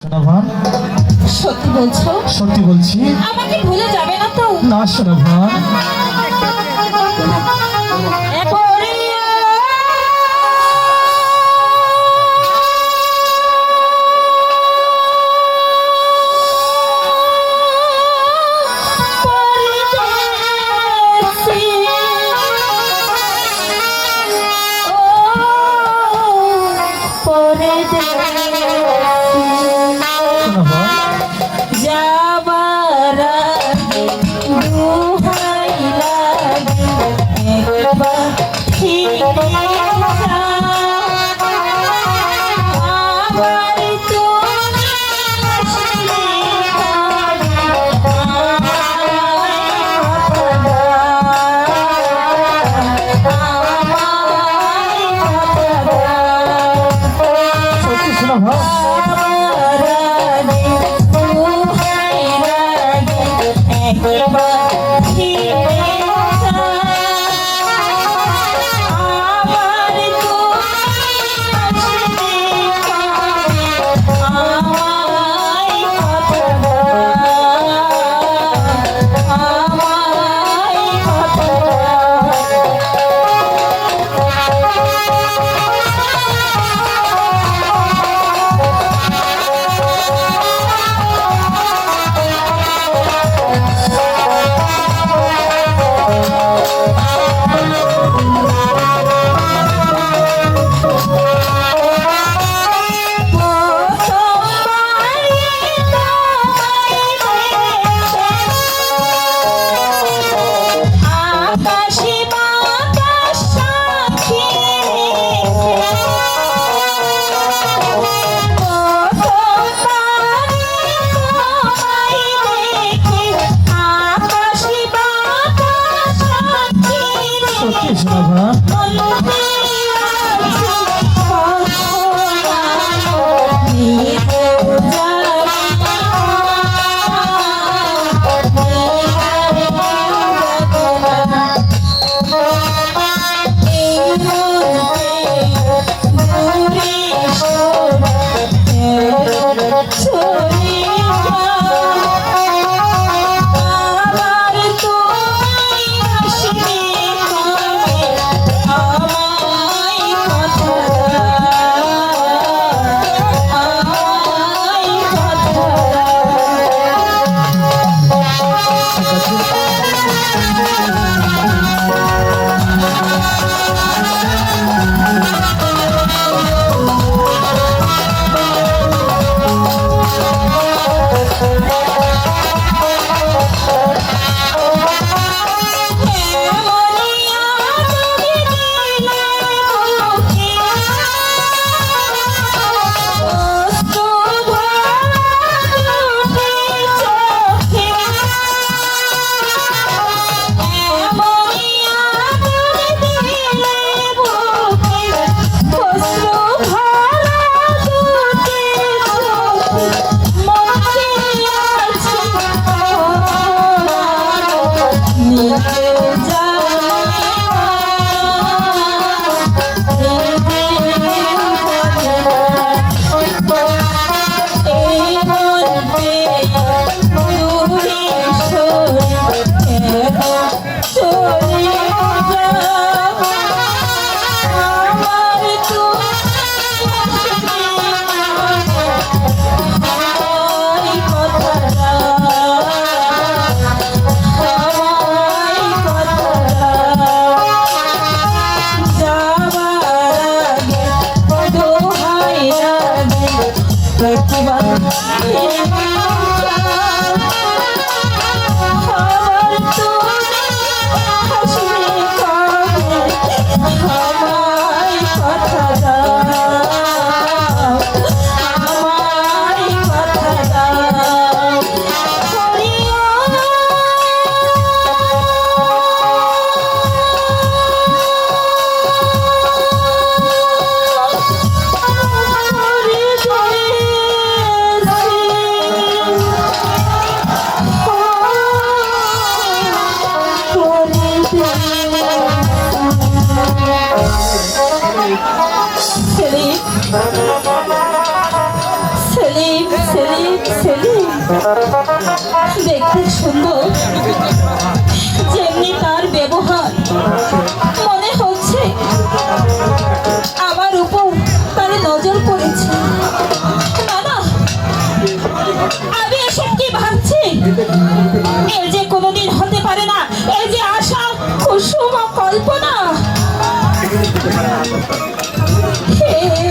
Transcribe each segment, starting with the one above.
সোনাভান, সত্যি বলছো? সত্যি বলছি। আমাকে ভুলে যাবে না তো? না সোনাভান, সেলিম সেলিম দেখতে সুন্দর, যেমনি তার ব্যবহার মনে হচ্ছে আমার উপর তার নজর পড়েছে। না না, আমি এসব কি ভাবছি? এর যে কোনোদিন হতে পারে না, এই যে আশা কুসুম ও কল্পনা,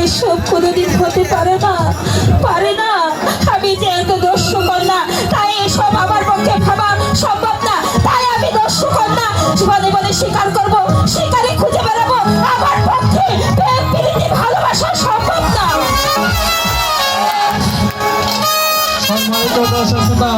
এসব কোনোদিন হতে পারে না, পারে না। আমি যে এত দস্যু কন্যা, তাই এসব আমার পক্ষে ভাবা সম্ভব না। তাই আমি দস্যু কন্যা জীবনে বলে স্বীকার করবো, শিকারে খুঁজে বেড়াবো। আমার পক্ষে প্রেম প্রীতি ভালোবাসা সম্ভব না। সম্মানিত দর্শক শ্রোতা,